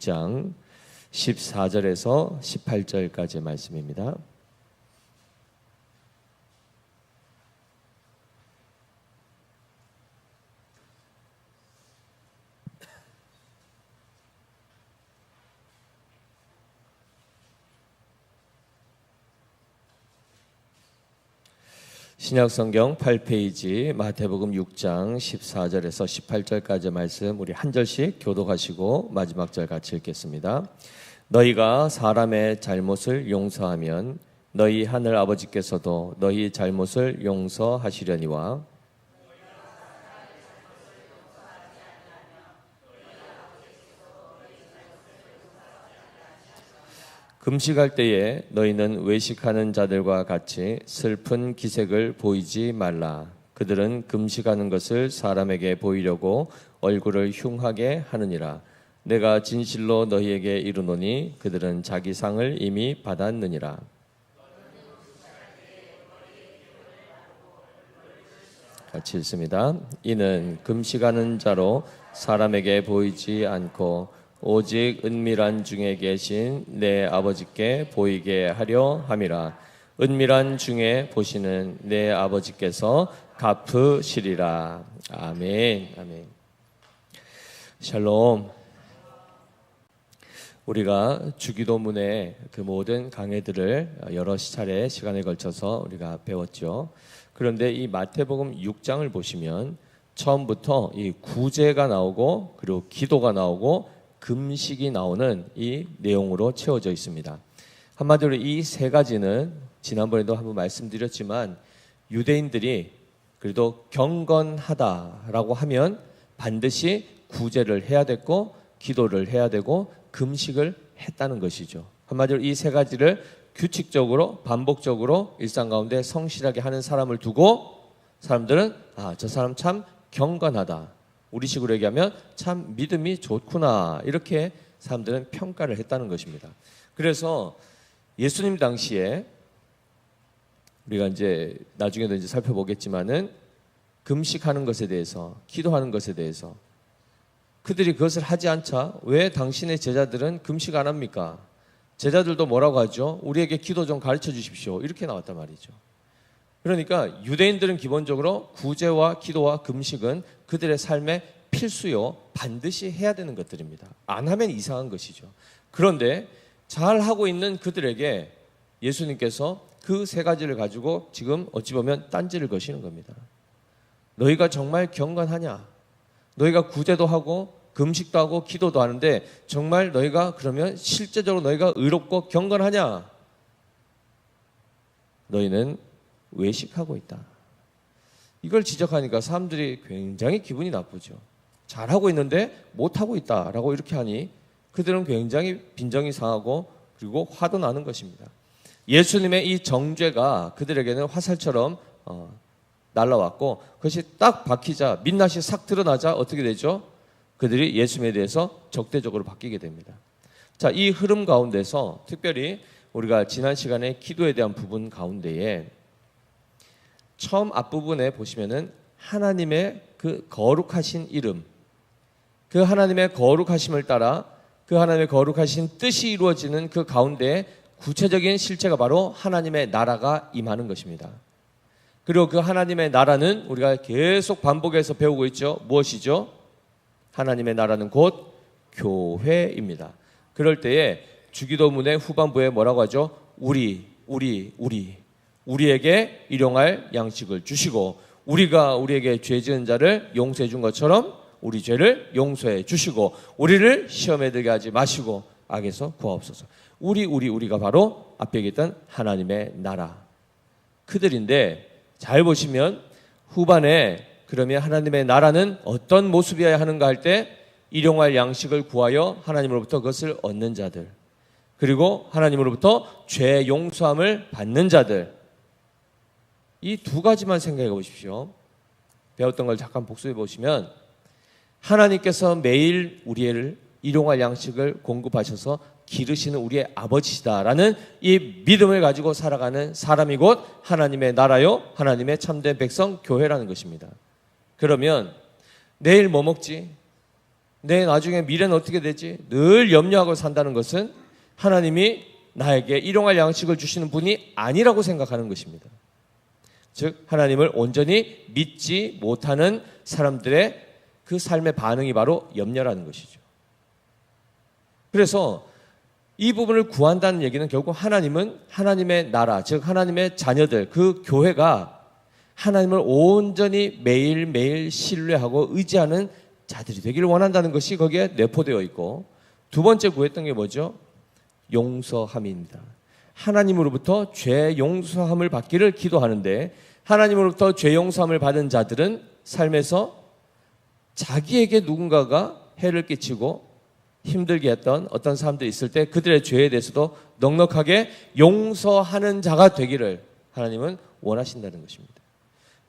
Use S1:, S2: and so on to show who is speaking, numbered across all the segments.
S1: 6장 14절에서 18절까지의 말씀입니다. 신약성경 8페이지 마태복음 6장 14절에서 18절까지 말씀 우리 한 절씩 교독하시고 마지막 절 같이 읽겠습니다. 너희가 사람의 잘못을 용서하면 너희 하늘 아버지께서도 너희 잘못을 용서하시려니와 금식할 때에 너희는 외식하는 자들과 같이 슬픈 기색을 보이지 말라. 그들은 금식하는 것을 사람에게 보이려고 얼굴을 흉하게 하느니라. 내가 진실로 너희에게 이르노니 그들은 자기 상을 이미 받았느니라. 같이 읽습니다. 이는 금식하는 자로 사람에게 보이지 않고 오직 은밀한 중에 계신 내 아버지께 보이게 하려 함이라. 은밀한 중에 보시는 내 아버지께서 갚으시리라. 아멘. 아멘. 샬롬. 우리가 주기도문의 그 모든 강해들을 여러 차례 시간에 걸쳐서 우리가 배웠죠. 그런데 이 마태복음 6장을 보시면 처음부터 이 구제가 나오고 그리고 기도가 나오고 금식이 나오는 이 내용으로 채워져 있습니다. 한마디로 이 세 가지는 지난번에도 한번 말씀드렸지만 유대인들이 그래도 경건하다라고 하면 반드시 구제를 해야 됐고 기도를 해야 되고 금식을 했다는 것이죠. 한마디로 이 세 가지를 규칙적으로 반복적으로 일상 가운데 성실하게 하는 사람을 두고 사람들은 저 사람 참 경건하다. 우리식으로 얘기하면 참 믿음이 좋구나 이렇게 사람들은 평가를 했다는 것입니다. 그래서 예수님 당시에 우리가 이제 나중에도 이제 살펴보겠지만은 금식하는 것에 대해서 기도하는 것에 대해서 그들이 그것을 하지 않자 왜 당신의 제자들은 금식 안 합니까? 제자들도 뭐라고 하죠? 우리에게 기도 좀 가르쳐 주십시오. 이렇게 나왔단 말이죠. 그러니까 유대인들은 기본적으로 구제와 기도와 금식은 그들의 삶의 필수요, 반드시 해야 되는 것들입니다. 안 하면 이상한 것이죠. 그런데 잘 하고 있는 그들에게 예수님께서 그 세 가지를 가지고 지금 어찌 보면 딴지를 거시는 겁니다. 너희가 정말 경건하냐? 너희가 구제도 하고 금식도 하고 기도도 하는데 정말 너희가 그러면 실제적으로 너희가 의롭고 경건하냐? 너희는 외식하고 있다. 이걸 지적하니까 사람들이 굉장히 기분이 나쁘죠. 잘하고 있는데 못하고 있다라고 이렇게 하니 그들은 굉장히 빈정이 상하고 그리고 화도 나는 것입니다. 예수님의 이 정죄가 그들에게는 화살처럼 날라왔고 그것이 딱 박히자 민낯이 싹 드러나자 어떻게 되죠? 그들이 예수님에 대해서 적대적으로 바뀌게 됩니다. 자, 이 흐름 가운데서 특별히 우리가 지난 시간에 기도에 대한 부분 가운데에 처음 앞부분에 보시면은 하나님의 그 거룩하신 이름, 그 하나님의 거룩하심을 따라 그 하나님의 거룩하신 뜻이 이루어지는 그 가운데 구체적인 실체가 바로 하나님의 나라가 임하는 것입니다. 그리고 그 하나님의 나라는 우리가 계속 반복해서 배우고 있죠. 무엇이죠? 하나님의 나라는 곧 교회입니다. 그럴 때에 주기도문의 후반부에 뭐라고 하죠? 우리에게 일용할 양식을 주시고 우리가 우리에게 죄 지은 자를 용서해 준 것처럼 우리 죄를 용서해 주시고 우리를 시험에 들게 하지 마시고 악에서 구하옵소서. 우리가 바로 앞에 얘기했던 하나님의 나라 그들인데 잘 보시면 후반에 그러면 하나님의 나라는 어떤 모습이어야 하는가 할 때 일용할 양식을 구하여 하나님으로부터 그것을 얻는 자들 그리고 하나님으로부터 죄 용서함을 받는 자들 이 두 가지만 생각해 보십시오. 배웠던 걸 잠깐 복습해 보시면 하나님께서 매일 우리를 일용할 양식을 공급하셔서 기르시는 우리의 아버지시다라는 이 믿음을 가지고 살아가는 사람이 곧 하나님의 나라요 하나님의 참된 백성 교회라는 것입니다. 그러면 내일 뭐 먹지? 내 나중에 미래는 어떻게 되지? 늘 염려하고 산다는 것은 하나님이 나에게 일용할 양식을 주시는 분이 아니라고 생각하는 것입니다. 즉 하나님을 온전히 믿지 못하는 사람들의 그 삶의 반응이 바로 염려라는 것이죠. 그래서 이 부분을 구한다는 얘기는 결국 하나님은 하나님의 나라, 즉 하나님의 자녀들, 그 교회가 하나님을 온전히 매일매일 신뢰하고 의지하는 자들이 되기를 원한다는 것이 거기에 내포되어 있고, 두 번째 구했던 게 뭐죠? 용서함입니다. 하나님으로부터 죄 용서함을 받기를 기도하는데, 하나님으로부터 죄 용서함을 받은 자들은 삶에서 자기에게 누군가가 해를 끼치고 힘들게 했던 어떤 사람들이 있을 때 그들의 죄에 대해서도 넉넉하게 용서하는 자가 되기를 하나님은 원하신다는 것입니다.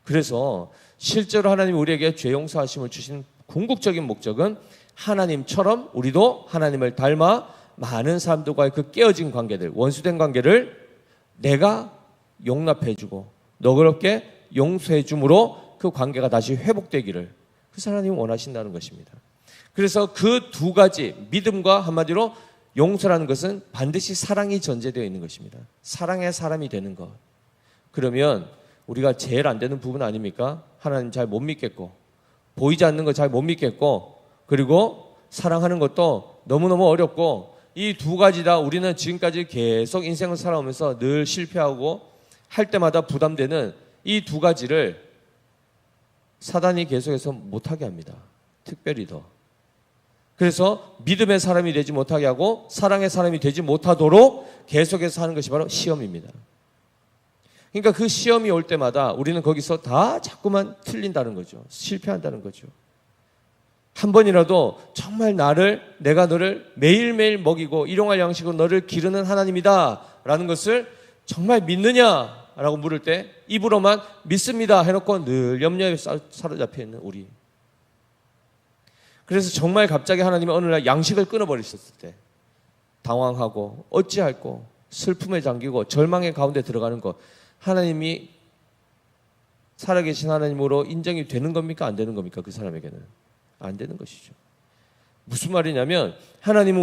S1: 그래서 실제로 하나님이 우리에게 죄 용서하심을 주신 궁극적인 목적은 하나님처럼 우리도 하나님을 닮아 많은 사람들과의 그 깨어진 관계들, 원수된 관계를 내가 용납해주고 너그럽게 용서해줌으로 그 관계가 다시 회복되기를 그래서 하나님은 원하신다는 것입니다. 그래서 그 두 가지 믿음과 한마디로 용서라는 것은 반드시 사랑이 전제되어 있는 것입니다. 사랑의 사람이 되는 것. 그러면 우리가 제일 안 되는 부분 아닙니까? 하나님 잘 못 믿겠고 보이지 않는 거 잘 못 믿겠고 그리고 사랑하는 것도 너무너무 어렵고 이 두 가지 다 우리는 지금까지 계속 인생을 살아오면서 늘 실패하고 할 때마다 부담되는 이 두 가지를 사단이 계속해서 못하게 합니다. 특별히 더. 그래서 믿음의 사람이 되지 못하게 하고 사랑의 사람이 되지 못하도록 계속해서 하는 것이 바로 시험입니다. 그러니까 그 시험이 올 때마다 우리는 거기서 다 자꾸만 틀린다는 거죠. 실패한다는 거죠. 한 번이라도 정말 내가 너를 매일매일 먹이고 일용할 양식으로 너를 기르는 하나님이다 라는 것을 정말 믿느냐 라고 물을 때 입으로만 믿습니다 해놓고 늘 염려에 사로잡혀 있는 우리. 그래서 정말 갑자기 하나님이 어느 날 양식을 끊어버리셨을 때 당황하고 어찌할꼬 슬픔에 잠기고 절망의 가운데 들어가는 것, 하나님이 살아계신 하나님으로 인정이 되는 겁니까? 안 되는 겁니까? 그 사람에게는 안 되는 것이죠. 무슨 말이냐면 하나님은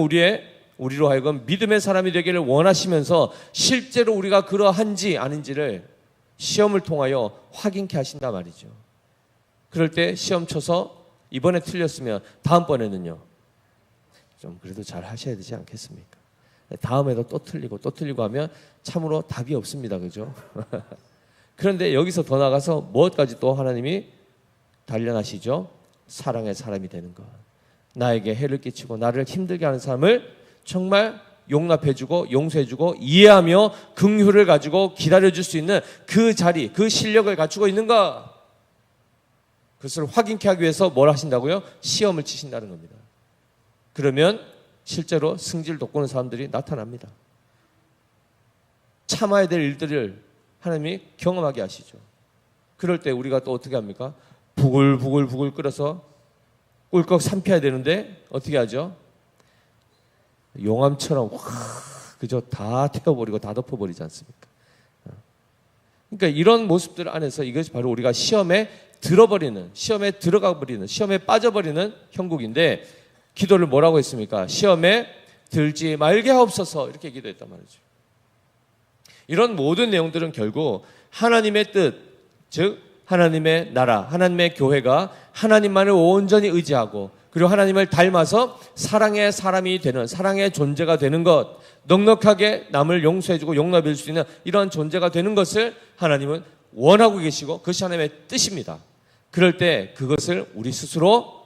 S1: 우리로 하여금 믿음의 사람이 되기를 원하시면서 실제로 우리가 그러한지 아닌지를 시험을 통하여 확인케 하신단 말이죠. 그럴 때 시험 쳐서 이번에 틀렸으면 다음번에는요 좀 그래도 잘 하셔야 되지 않겠습니까? 다음에도 또 틀리고 하면 참으로 답이 없습니다. 그죠? 그런데 여기서 더 나가서 무엇까지 또 하나님이 단련하시죠? 사랑의 사람이 되는 것. 나에게 해를 끼치고 나를 힘들게 하는 사람을 정말 용납해주고 용서해주고 이해하며 긍휼을 가지고 기다려줄 수 있는 그 자리, 그 실력을 갖추고 있는가? 그것을 확인케 하기 위해서 뭘 하신다고요? 시험을 치신다는 겁니다. 그러면 실제로 승질 돋구는 사람들이 나타납니다. 참아야 될 일들을 하나님이 경험하게 하시죠. 그럴 때 우리가 또 어떻게 합니까? 부글부글 끓여서 꿀꺽 삼켜야 되는데 어떻게 하죠? 용암처럼 그저 다 태워버리고 다 덮어버리지 않습니까? 그러니까 이런 모습들 안에서 이것이 바로 우리가 시험에 들어버리는, 시험에 들어가버리는, 시험에 빠져버리는 형국인데 기도를 뭐라고 했습니까? 시험에 들지 말게 하옵소서 이렇게 기도했단 말이죠. 이런 모든 내용들은 결국 하나님의 뜻, 즉 하나님의 나라, 하나님의 교회가 하나님만을 온전히 의지하고 그리고 하나님을 닮아서 사랑의 사람이 되는, 사랑의 존재가 되는 것, 넉넉하게 남을 용서해주고 용납해줄 수 있는 이런 존재가 되는 것을 하나님은 원하고 계시고 그것이 하나님의 뜻입니다. 그럴 때 그것을 우리 스스로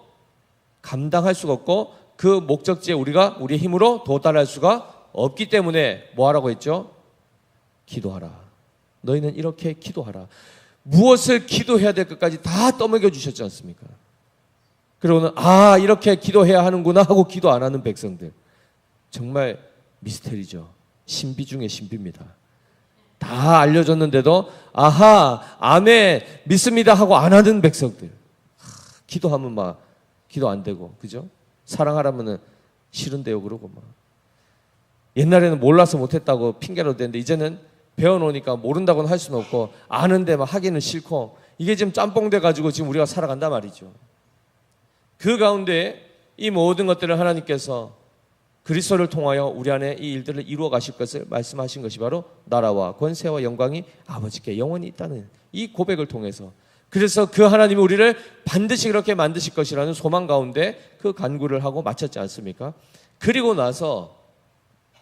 S1: 감당할 수가 없고 그 목적지에 우리가 우리의 힘으로 도달할 수가 없기 때문에 뭐 하라고 했죠? 기도하라. 너희는 이렇게 기도하라. 무엇을 기도해야 될 것까지 다 떠먹여 주셨지 않습니까? 그러고는 이렇게 기도해야 하는구나 하고 기도 안 하는 백성들. 정말 미스테리죠. 신비 중에 신비입니다. 다 알려줬는데도 아멘 믿습니다 하고 안 하는 백성들. 기도하면 막 기도 안 되고 그죠? 사랑하라면은 싫은데요 그러고 막. 옛날에는 몰라서 못했다고 핑계로 대는데 이제는 배워놓으니까 모른다고는 할 수는 없고 아는데 막 하기는 싫고 이게 지금 짬뽕 돼가지고 지금 우리가 살아간단 말이죠. 그 가운데 이 모든 것들을 하나님께서 그리스도를 통하여 우리 안에 이 일들을 이루어 가실 것을 말씀하신 것이 바로 나라와 권세와 영광이 아버지께 영원히 있다는 이 고백을 통해서, 그래서 그 하나님이 우리를 반드시 그렇게 만드실 것이라는 소망 가운데 그 간구를 하고 마쳤지 않습니까? 그리고 나서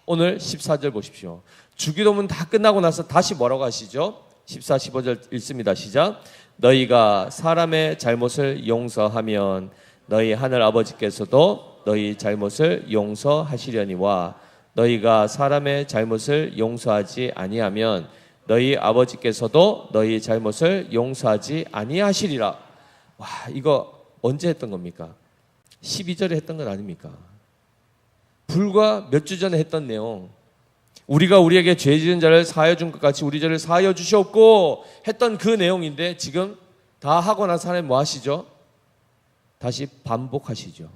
S1: 오늘 14절 보십시오. 주기도문 다 끝나고 나서 다시 뭐라고 하시죠? 14, 15절 읽습니다. 시작. 너희가 사람의 잘못을 용서하면 너희 하늘 아버지께서도 너희 잘못을 용서하시려니와 너희가 사람의 잘못을 용서하지 아니하면 너희 아버지께서도 너희 잘못을 용서하지 아니하시리라. 와, 이거 언제 했던 겁니까? 12절에 했던 건 아닙니까? 불과 몇 주 전에 했던 내용, 우리가 우리에게 죄 지은 자를 사하여 준 것 같이 우리 죄를 사하여 주시옵고 했던 그 내용인데, 지금 다 하고 나서 하나님 뭐 하시죠? 다시 반복하시죠.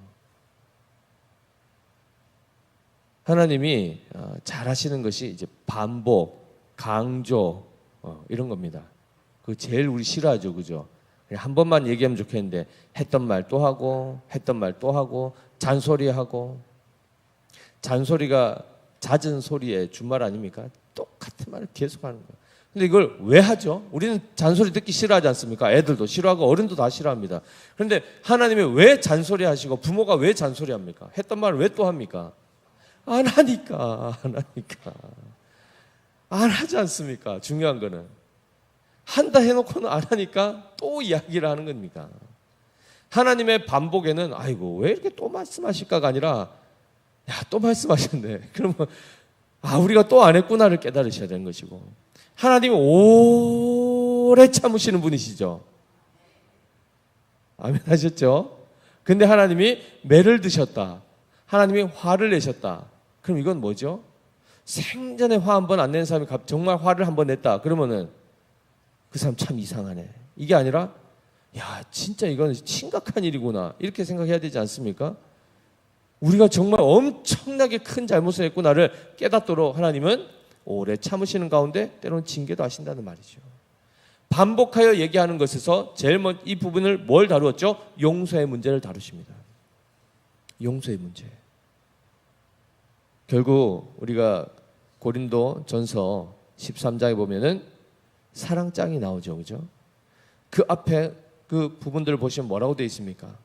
S1: 하나님이 잘하시는 것이 이제 반복, 강조 이런 겁니다. 그 제일 우리 싫어하죠, 그죠? 한 번만 얘기하면 좋겠는데 했던 말 또 하고 했던 말 또 하고 잔소리하고, 잔소리가 잦은 소리의 준말 아닙니까? 똑같은 말을 계속하는 거예요. 근데 이걸 왜 하죠? 우리는 잔소리 듣기 싫어하지 않습니까? 애들도 싫어하고 어른도 다 싫어합니다. 그런데 하나님이 왜 잔소리 하시고 부모가 왜 잔소리 합니까? 했던 말을 왜 또 합니까? 안 하니까. 안 하지 않습니까? 중요한 거는 한다 해놓고는 안 하니까 또 이야기를 하는 겁니까? 하나님의 반복에는 아이고 왜 이렇게 또 말씀하실까가 아니라 야, 또 말씀하셨네. 그러면 우리가 또 안 했구나를 깨달으셔야 되는 것이고, 하나님이 오래 참으시는 분이시죠. 아멘 하셨죠? 근데 하나님이 매를 드셨다. 하나님이 화를 내셨다. 그럼 이건 뭐죠? 생전에 화 한 번 안 낸 사람이 정말 화를 한 번 냈다. 그러면은 그 사람 참 이상하네. 이게 아니라 야, 진짜 이건 심각한 일이구나. 이렇게 생각해야 되지 않습니까? 우리가 정말 엄청나게 큰 잘못을 했구나를 깨닫도록 하나님은 오래 참으시는 가운데 때로는 징계도 하신다는 말이죠. 반복하여 얘기하는 것에서 제일 먼저 이 부분을 뭘 다루었죠? 용서의 문제를 다루십니다. 용서의 문제. 결국 우리가 고린도 전서 13장에 보면은 사랑장이 나오죠. 그죠? 그 앞에 그 부분들을 보시면 뭐라고 되어 있습니까?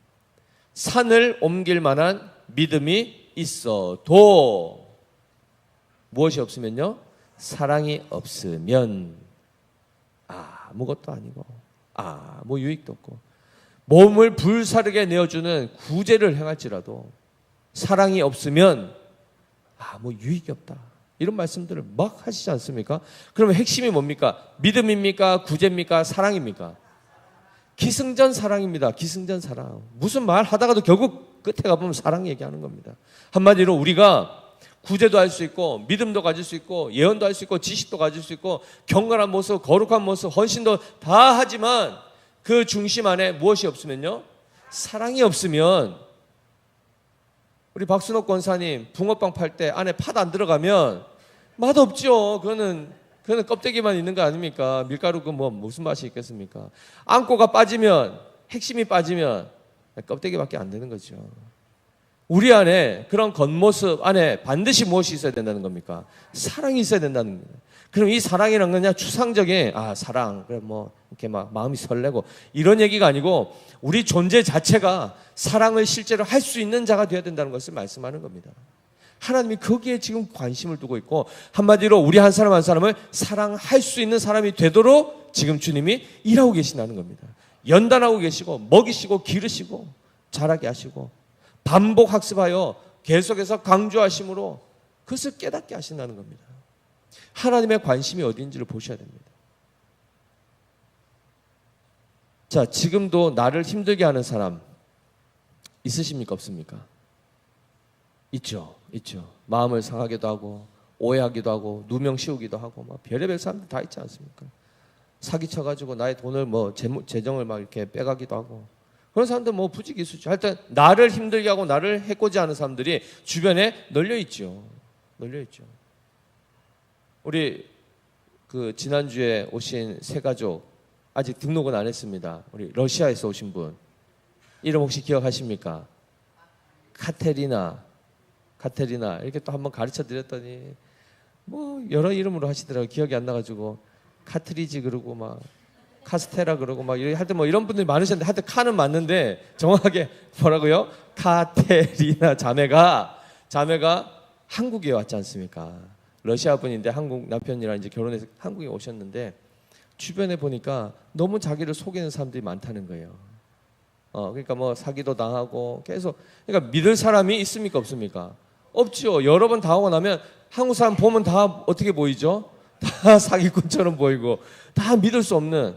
S1: 산을 옮길 만한 믿음이 있어도 무엇이 없으면요? 사랑이 없으면 아무것도 아니고 아무 유익도 없고, 몸을 불사르게 내어주는 구제를 행할지라도 사랑이 없으면 아무 유익이 없다. 이런 말씀들을 막 하시지 않습니까? 그러면 핵심이 뭡니까? 믿음입니까? 구제입니까? 사랑입니까? 기승전 사랑입니다. 기승전 사랑. 무슨 말 하다가도 결국 끝에 가보면 사랑 얘기하는 겁니다. 한마디로 우리가 구제도 할 수 있고 믿음도 가질 수 있고 예언도 할 수 있고 지식도 가질 수 있고 경건한 모습, 거룩한 모습, 헌신도 다 하지만 그 중심 안에 무엇이 없으면요? 사랑이 없으면, 우리 박순옥 권사님 붕어빵 팔 때 안에 팥 안 들어가면 맛없죠. 그거는 껍데기만 있는 거 아닙니까? 밀가루 그 뭐 무슨 맛이 있겠습니까? 앙꼬가 빠지면, 핵심이 빠지면 껍데기밖에 안 되는 거죠. 우리 안에 그런 겉모습 안에 반드시 무엇이 있어야 된다는 겁니까? 사랑이 있어야 된다는 겁니다. 그럼 이 사랑이란 거냐? 추상적인 사랑, 그래 뭐 이렇게 막 마음이 설레고 이런 얘기가 아니고 우리 존재 자체가 사랑을 실제로 할 수 있는 자가 되어야 된다는 것을 말씀하는 겁니다. 하나님이 거기에 지금 관심을 두고 있고, 한마디로 우리 한 사람 한 사람을 사랑할 수 있는 사람이 되도록 지금 주님이 일하고 계신다는 겁니다. 연단하고 계시고 먹이시고 기르시고 자라게 하시고 반복 학습하여 계속해서 강조하심으로 그것을 깨닫게 하신다는 겁니다. 하나님의 관심이 어디인지를 보셔야 됩니다. 자, 지금도 나를 힘들게 하는 사람 있으십니까? 없습니까? 있죠. 마음을 상하기도 하고 오해하기도 하고 누명 씌우기도 하고 막 별의별 사람들 다 있지 않습니까? 사기쳐가지고 나의 돈을 뭐 재정을 막 이렇게 빼가기도 하고 그런 사람들 뭐 부지기수죠. 하여튼 나를 힘들게 하고 나를 해코지 하는 사람들이 주변에 널려 있죠. 우리 그 지난주에 오신 세 가족 아직 등록은 안 했습니다. 우리 러시아에서 오신 분 이름 혹시 기억하십니까? 카테리나 이렇게 또 한번 가르쳐 드렸더니 뭐 여러 이름으로 하시더라고요. 기억이 안 나가지고 카트리지 그러고 막 카스테라 그러고 막 하여튼 뭐 이런 분들이 많으셨는데 하여튼 카는 맞는데 정확하게 뭐라고요? 카테리나 자매가 한국에 왔지 않습니까? 러시아 분인데 한국 남편이랑 이제 결혼해서 한국에 오셨는데 주변에 보니까 너무 자기를 속이는 사람들이 많다는 거예요. 그러니까 뭐 사기도 당하고 계속 그러니까 믿을 사람이 있습니까 없습니까? 없죠. 여러 번 당하고 나면 한국 사람 보면 다 어떻게 보이죠? 다 사기꾼처럼 보이고 다 믿을 수 없는.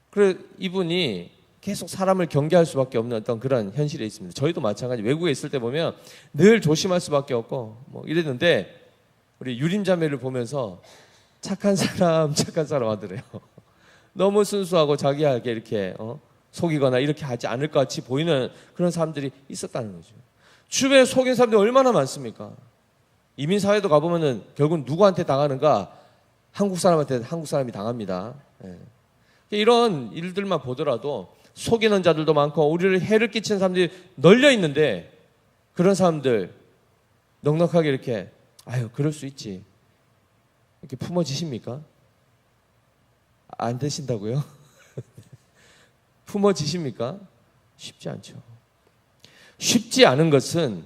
S1: 그래 이분이 계속 사람을 경계할 수밖에 없는 어떤 그런 현실에 있습니다. 저희도 마찬가지. 외국에 있을 때 보면 늘 조심할 수밖에 없고 뭐 이랬는데 우리 유림자매를 보면서 착한 사람 하더래요. 너무 순수하고 자기에게 이렇게 속이거나 이렇게 하지 않을 것 같이 보이는 그런 사람들이 있었다는 거죠. 주변에 속인 사람들이 얼마나 많습니까? 이민사회도 가보면은 결국 누구한테 당하는가? 한국 사람한테 한국 사람이 당합니다. 이런 일들만 보더라도 속이는 자들도 많고 우리를 해를 끼치는 사람들이 널려 있는데 그런 사람들 넉넉하게 이렇게 아유 그럴 수 있지 이렇게 품어지십니까? 안 되신다고요? 품어지십니까? 쉽지 않죠. 쉽지 않은 것은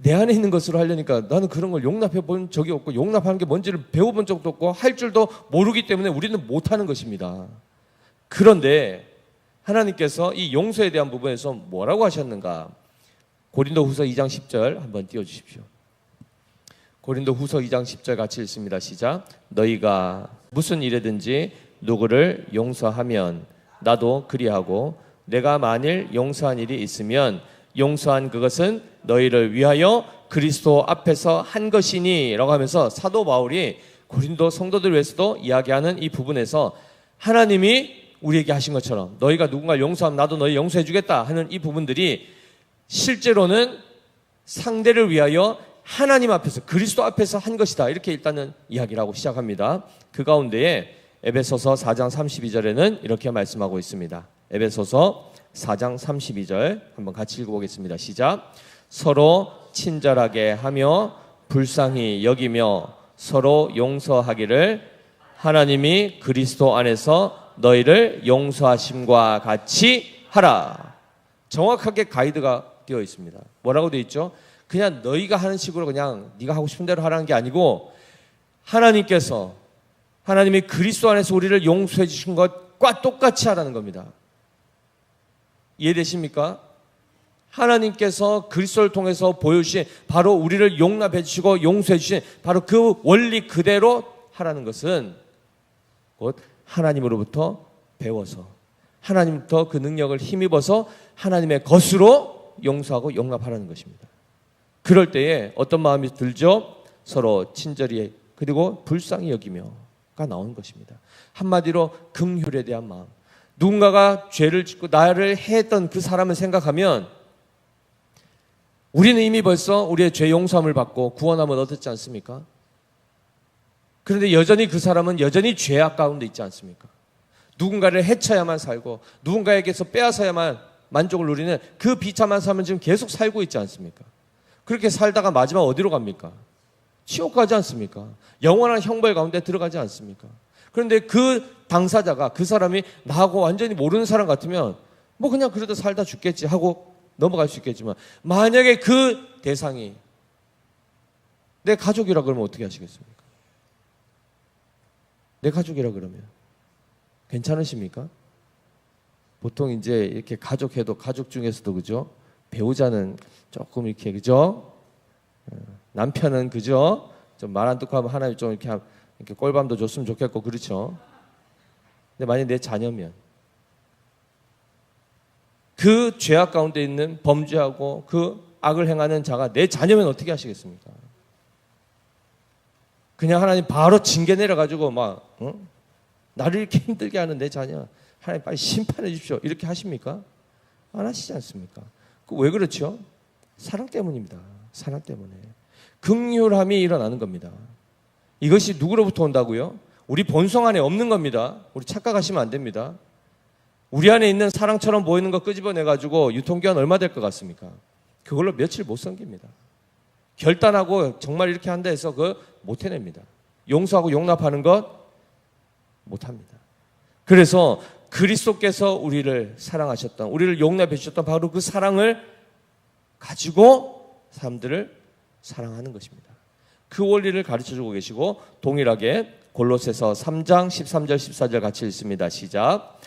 S1: 내 안에 있는 것으로 하려니까 나는 그런 걸 용납해 본 적이 없고 용납하는 게 뭔지를 배워본 적도 없고 할 줄도 모르기 때문에 우리는 못하는 것입니다. 그런데 하나님께서 이 용서에 대한 부분에서 뭐라고 하셨는가? 고린도후서 2장 10절 한번 띄워주십시오. 고린도후서 2장 10절 같이 읽습니다. 시작. 너희가 무슨 일이든지 누구를 용서하면 나도 그리하고 내가 만일 용서한 일이 있으면 용서한 그것은 너희를 위하여 그리스도 앞에서 한 것이니 라고 하면서 사도 바울이 고린도 성도들 위해서도 이야기하는 이 부분에서 하나님이 우리에게 하신 것처럼 너희가 누군가를 용서하면 나도 너희 용서해 주겠다 하는 이 부분들이 실제로는 상대를 위하여 하나님 앞에서 그리스도 앞에서 한 것이다 이렇게 일단은 이야기를 하고 시작합니다. 그 가운데에 에베소서 4장 32절에는 이렇게 말씀하고 있습니다. 에베소서 4장 32절 한번 같이 읽어보겠습니다. 시작. 서로 친절하게 하며 불쌍히 여기며 서로 용서하기를 하나님이 그리스도 안에서 너희를 용서하심과 같이 하라. 정확하게 가이드가 되어 있습니다. 뭐라고 되어 있죠? 그냥 너희가 하는 식으로 그냥 네가 하고 싶은 대로 하라는 게 아니고 하나님이 그리스도 안에서 우리를 용서해 주신 것과 똑같이 하라는 겁니다. 이해되십니까? 하나님께서 그리스도를 통해서 보여주신 바로 우리를 용납해 주시고 용서해 주신 바로 그 원리 그대로 하라는 것은 곧 하나님으로부터 배워서 하나님부터 그 능력을 힘입어서 하나님의 것으로 용서하고 용납하라는 것입니다. 그럴 때에 어떤 마음이 들죠? 서로 친절히 그리고 불쌍히 여기며가 나오는 것입니다. 한마디로 긍휼에 대한 마음. 누군가가 죄를 짓고 나를 해했던 그 사람을 생각하면 우리는 이미 벌써 우리의 죄 용서함을 받고 구원함을 얻었지 않습니까? 그런데 여전히 그 사람은 여전히 죄악 가운데 있지 않습니까? 누군가를 해쳐야만 살고 누군가에게서 빼앗아야만 만족을 누리는 그 비참한 삶을 지금 계속 살고 있지 않습니까? 그렇게 살다가 마지막 어디로 갑니까? 지옥 가지 않습니까? 영원한 형벌 가운데 들어가지 않습니까? 그런데 그 당사자가 그 사람이 나하고 완전히 모르는 사람 같으면 뭐 그냥 그래도 살다 죽겠지 하고 넘어갈 수 있겠지만 만약에 그 대상이 내 가족이라 그러면 어떻게 하시겠습니까? 내 가족이라 그러면 괜찮으십니까? 보통 이제 이렇게 가족해도 가족 중에서도 그죠? 배우자는 조금 이렇게 그죠? 남편은 그죠? 좀 말 안 듣고 하면 하나님 좀 이렇게 꼴밤도 줬으면 좋겠고 그렇죠? 근데 만약 내 자녀면 그 죄악 가운데 있는 범죄하고 그 악을 행하는 자가 내 자녀면 어떻게 하시겠습니까? 그냥 하나님 바로 징계 내려가지고 막 나를 이렇게 힘들게 하는 내 자녀 하나님 빨리 심판해 주십시오 이렇게 하십니까? 안 하시지 않습니까? 왜 그렇죠? 사랑 때문입니다. 사랑 때문에 긍휼함이 일어나는 겁니다. 이것이 누구로부터 온다고요? 우리 본성 안에 없는 겁니다. 우리 착각하시면 안 됩니다. 우리 안에 있는 사랑처럼 보이는 거 끄집어내가지고 유통기한 얼마 될 것 같습니까? 그걸로 며칠 못 섬깁니다. 결단하고 정말 이렇게 한다 해서 못 해냅니다. 용서하고 용납하는 것 못합니다. 그래서 그리스도께서 우리를 사랑하셨던, 우리를 용납해 주셨던 바로 그 사랑을 가지고 사람들을 사랑하는 것입니다. 그 원리를 가르쳐주고 계시고, 동일하게 골로새서 3장 13절 14절 같이 읽습니다. 시작.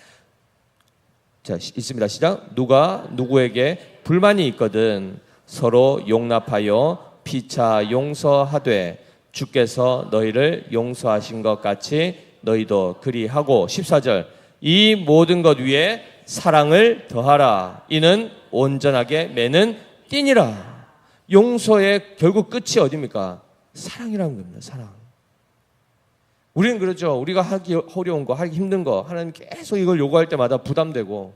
S1: 자, 있습니다. 시작. 누가 누구에게 불만이 있거든 서로 용납하여 피차 용서하되 주께서 너희를 용서하신 것 같이 너희도 그리하고. 14절. 이 모든 것 위에 사랑을 더하라. 이는 온전하게 매는 띠니라. 용서의 결국 끝이 어디입니까? 사랑이라는 겁니다. 사랑. 우리는 그렇죠. 우리가 하기 어려운 거, 하기 힘든 거, 하나님 계속 이걸 요구할 때마다 부담되고,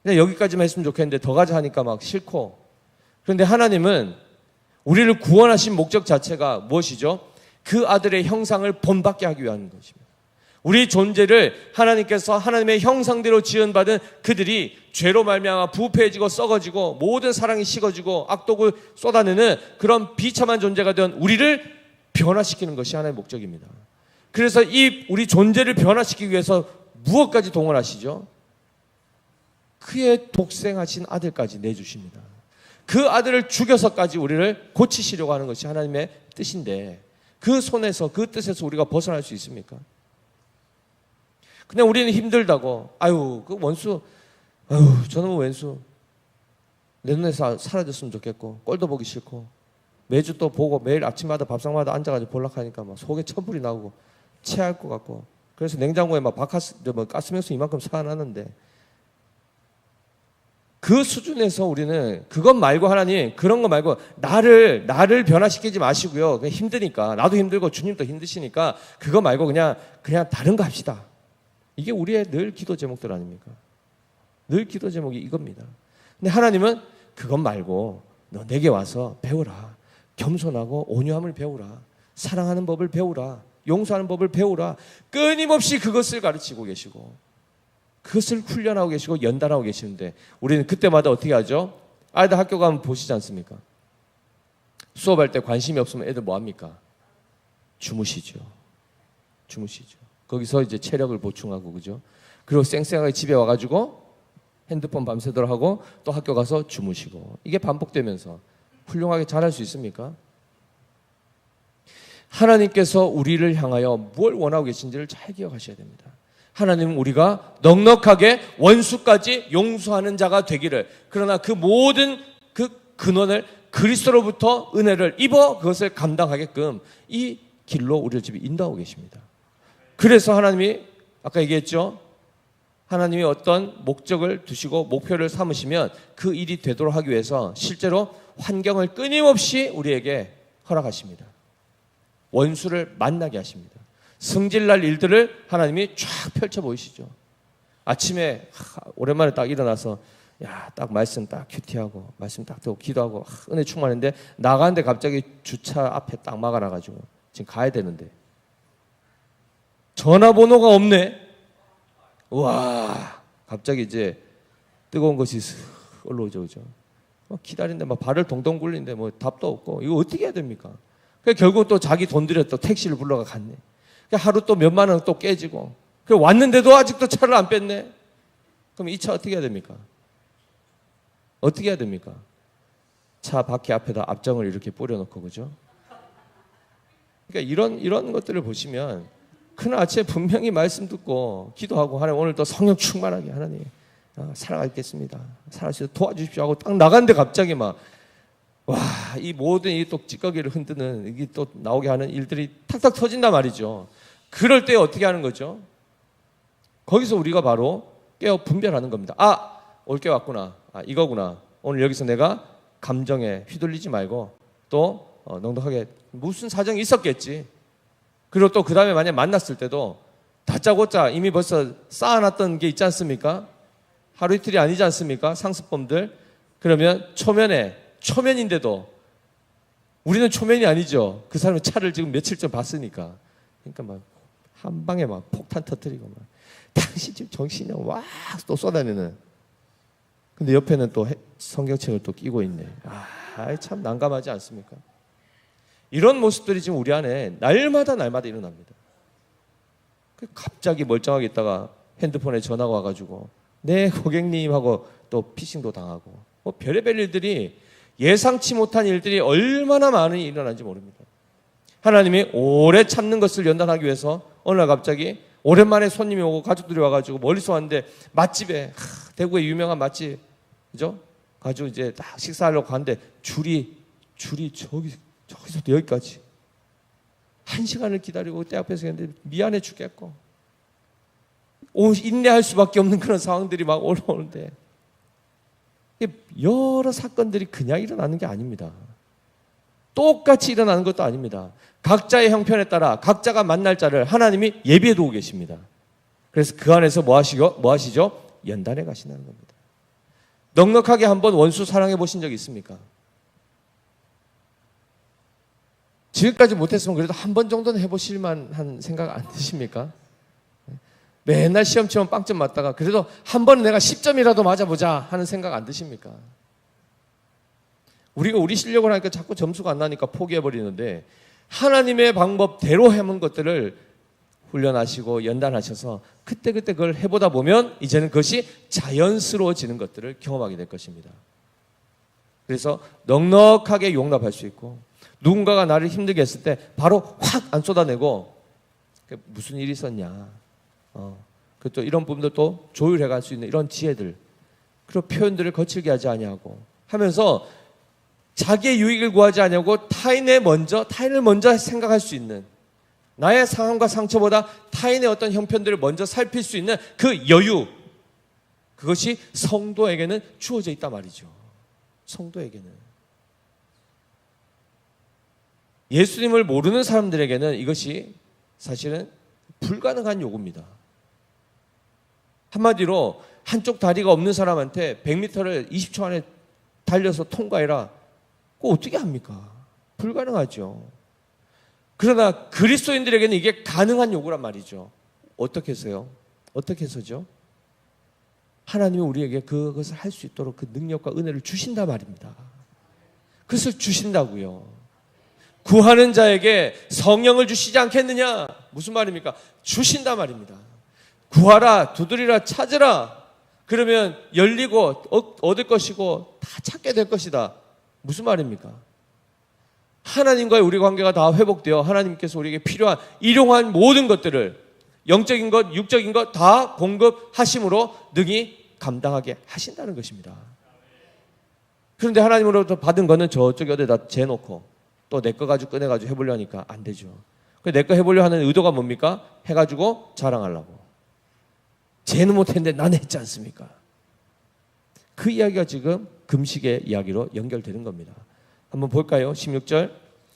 S1: 그냥 여기까지만 했으면 좋겠는데 더 가자 하니까 막 싫고. 그런데 하나님은 우리를 구원하신 목적 자체가 무엇이죠? 그 아들의 형상을 본받게 하기 위한 것입니다. 우리 존재를 하나님께서 하나님의 형상대로 지은받은 그들이 죄로 말미암아 부패해지고 썩어지고 모든 사랑이 식어지고 악독을 쏟아내는 그런 비참한 존재가 된 우리를 변화시키는 것이 하나님의 목적입니다. 그래서 이 우리 존재를 변화시키기 위해서 무엇까지 동원하시죠? 그의 독생하신 아들까지 내주십니다. 그 아들을 죽여서까지 우리를 고치시려고 하는 것이 하나님의 뜻인데, 그 손에서, 그 뜻에서 우리가 벗어날 수 있습니까? 그냥 우리는 힘들다고, 아유 그 원수, 아유 저놈의 원수 내 눈에서 사라졌으면 좋겠고, 꼴도 보기 싫고, 매주 또 보고 매일 아침마다 밥상마다 앉아가지고 볼락하니까 막 속에 천불이 나오고 체할 것 같고, 그래서 냉장고에 막 가스명수 이만큼 사놨는데, 그 수준에서 우리는 그것 말고, 하나님 그런 거 말고 나를 변화시키지 마시고요. 그냥 힘드니까, 나도 힘들고 주님도 힘드시니까 그거 말고 그냥 다른 거 합시다. 이게 우리의 늘 기도 제목들 아닙니까? 늘 기도 제목이 이겁니다. 근데 하나님은 그것 말고 너 내게 와서 배우라. 겸손하고 온유함을 배우라. 사랑하는 법을 배우라. 용서하는 법을 배우라. 끊임없이 그것을 가르치고 계시고, 그것을 훈련하고 계시고 연단하고 계시는데, 우리는 그때마다 어떻게 하죠? 아이들 학교 가면 보시지 않습니까? 수업할 때 관심이 없으면 애들 뭐 합니까? 주무시죠. 거기서 이제 체력을 보충하고, 그죠? 그리고 쌩쌩하게 집에 와가지고 핸드폰 밤새도록 하고 또 학교 가서 주무시고, 이게 반복되면서 훌륭하게 잘할 수 있습니까? 하나님께서 우리를 향하여 뭘 원하고 계신지를 잘 기억하셔야 됩니다. 하나님은 우리가 넉넉하게 원수까지 용서하는 자가 되기를, 그러나 그 모든 그 근원을 그리스도로부터 은혜를 입어 그것을 감당하게끔 이 길로 우리를 지금 인도하고 계십니다. 그래서 하나님이 아까 얘기했죠. 하나님이 어떤 목적을 두시고 목표를 삼으시면 그 일이 되도록 하기 위해서 실제로 환경을 끊임없이 우리에게 허락하십니다. 원수를 만나게 하십니다. 성질날 일들을 하나님이 쫙 펼쳐 보이시죠. 아침에 오랜만에 딱 일어나서 딱 말씀 딱 큐티하고 말씀 딱 듣고 기도하고 은혜 충만했는데, 나가는데 갑자기 주차 앞에 딱 막아놔가지고 지금 가야 되는데 전화번호가 없네. 와, 갑자기 이제 뜨거운 것이 올라오죠, 그죠? 기다리는데 막 발을 동동 굴리는데 뭐 답도 없고, 이거 어떻게 해야 됩니까? 결국 또 자기 돈 들여 또 택시를 불러가 갔네. 하루 또 몇만 원 또 깨지고, 왔는데도 아직도 차를 안 뺐네. 그럼 이 차 어떻게 해야 됩니까? 어떻게 해야 됩니까? 차 바퀴 앞에다 압정을 이렇게 뿌려놓고, 그죠? 그러니까 이런 것들을 보시면, 그날 아침에 분명히 말씀 듣고 기도하고, 하나님 오늘 또 성령 충만하게 하나님 살아가겠습니다. 살아주셔서 도와주십시오 하고 딱 나갔는데 갑자기 이 모든 이 또 찌꺼기를 흔드는, 이게 또 나오게 하는 일들이 탁탁 터진단 말이죠. 그럴 때 어떻게 하는 거죠? 거기서 우리가 바로 깨어 분별하는 겁니다. 올 게 왔구나. 이거구나. 오늘 여기서 내가 감정에 휘둘리지 말고 또 넉넉하게, 무슨 사정이 있었겠지. 그리고 또 그 다음에 만약 만났을 때도 다짜고짜 이미 벌써 쌓아놨던 게 있지 않습니까? 하루 이틀이 아니지 않습니까? 상습범들. 그러면 초면인데도 우리는 초면이 아니죠. 그 사람은 차를 지금 며칠 전 봤으니까. 그러니까 한 방에 폭탄 터뜨리고 당신 지금 정신이 또 쏟아내는. 근데 옆에는 또 성경책을 또 끼고 있네. 참 난감하지 않습니까? 이런 모습들이 지금 우리 안에 날마다 일어납니다. 갑자기 멀쩡하게 있다가 핸드폰에 전화가 와가지고 네 고객님 하고 또 피싱도 당하고 뭐 별의별 일들이, 예상치 못한 일들이 얼마나 많이 일어나는지 모릅니다. 하나님이 오래 참는 것을 연단하기 위해서 어느 날 갑자기 오랜만에 손님이 오고 가족들이 와가지고 멀리서 왔는데 맛집에, 대구의 유명한 맛집, 그죠? 가지고 이제 딱 식사하려고 가는데 줄이 저기서부터 여기까지 1시간을 기다리고 때 앞에서 했는데 미안해 죽겠고 인내할 수밖에 없는 그런 상황들이 막 올라오는데, 여러 사건들이 그냥 일어나는 게 아닙니다. 똑같이 일어나는 것도 아닙니다. 각자의 형편에 따라 각자가 만날 자를 하나님이 예비해 두고 계십니다. 그래서 그 안에서 뭐 하시죠? 연단해 가신다는 겁니다. 넉넉하게 한번 원수 사랑해 보신 적 있습니까? 지금까지 못했으면 그래도 한 번 정도는 해보실 만한 생각 안 드십니까? 맨날 시험 치면 빵점 맞다가 그래도 한 번 내가 10점이라도 맞아보자 하는 생각 안 드십니까? 우리가 우리 실력을 하니까 자꾸 점수가 안 나니까 포기해버리는데, 하나님의 방법대로 해본 것들을 훈련하시고 연단하셔서 그때그때 그걸 해보다 보면 이제는 그것이 자연스러워지는 것들을 경험하게 될 것입니다. 그래서 넉넉하게 용납할 수 있고, 누군가가 나를 힘들게 했을 때 바로 확 안 쏟아내고 무슨 일이 있었냐, 또 이런 부분도 또 조율해 갈 수 있는 이런 지혜들, 그런 표현들을 거칠게 하지 아니하고 하면서 자기의 유익을 구하지 아니하고 타인을 먼저 생각할 수 있는, 나의 상황과 상처보다 타인의 어떤 형편들을 먼저 살필 수 있는 그 여유, 그것이 성도에게는 주어져 있단 말이죠. 성도에게는. 예수님을 모르는 사람들에게는 이것이 사실은 불가능한 요구입니다. 한마디로 한쪽 다리가 없는 사람한테 100m를 20초 안에 달려서 통과해라, 그거 어떻게 합니까? 불가능하죠. 그러나 그리스도인들에게는 이게 가능한 요구란 말이죠. 어떻게 해서요? 어떻게 해서죠? 하나님이 우리에게 그것을 할 수 있도록 그 능력과 은혜를 주신다 말입니다. 그것을 주신다고요. 구하는 자에게 성령을 주시지 않겠느냐? 무슨 말입니까? 주신다 말입니다. 구하라, 두드리라, 찾으라. 그러면 열리고 얻을 것이고 다 찾게 될 것이다. 무슨 말입니까? 하나님과의 우리 관계가 다 회복되어 하나님께서 우리에게 필요한 일용한 모든 것들을, 영적인 것, 육적인 것 다 공급하심으로 능히 감당하게 하신다는 것입니다. 그런데 하나님으로부터 받은 거는 저쪽에 어디다 재놓고 또 내 거 가지고 꺼내가지고 해보려니까 안 되죠. 내 거 해보려 하는 의도가 뭡니까? 해가지고 자랑하려고. 쟤는 못했는데 나는 했지 않습니까? 그 이야기가 지금 금식의 이야기로 연결되는 겁니다. 한번 볼까요? 16절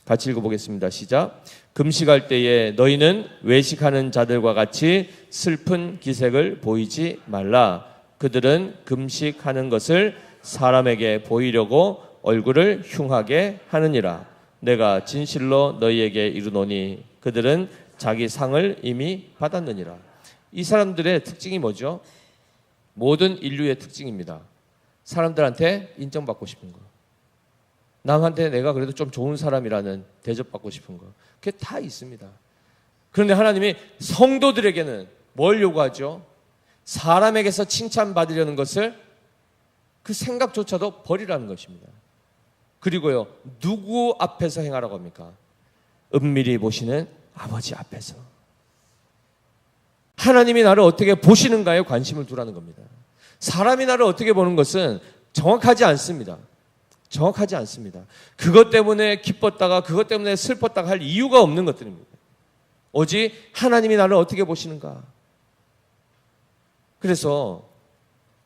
S1: 같이 읽어보겠습니다. 시작. 금식할 때에 너희는 외식하는 자들과 같이 슬픈 기색을 보이지 말라. 그들은 금식하는 것을 사람에게 보이려고 얼굴을 흉하게 하느니라. 내가 진실로 너희에게 이르노니 그들은 자기 상을 이미 받았느니라. 이 사람들의 특징이 뭐죠? 모든 인류의 특징입니다. 사람들한테 인정받고 싶은 거, 남한테 내가 그래도 좀 좋은 사람이라는 대접받고 싶은 거, 그게 다 있습니다. 그런데 하나님이 성도들에게는 뭘 요구하죠? 사람에게서 칭찬받으려는 것을, 그 생각조차도 버리라는 것입니다. 그리고요, 누구 앞에서 행하라고 합니까? 은밀히 보시는 아버지 앞에서. 하나님이 나를 어떻게 보시는가에 관심을 두라는 겁니다. 사람이 나를 어떻게 보는 것은 정확하지 않습니다. 정확하지 않습니다. 그것 때문에 기뻤다가 그것 때문에 슬펐다가 할 이유가 없는 것들입니다. 오직 하나님이 나를 어떻게 보시는가. 그래서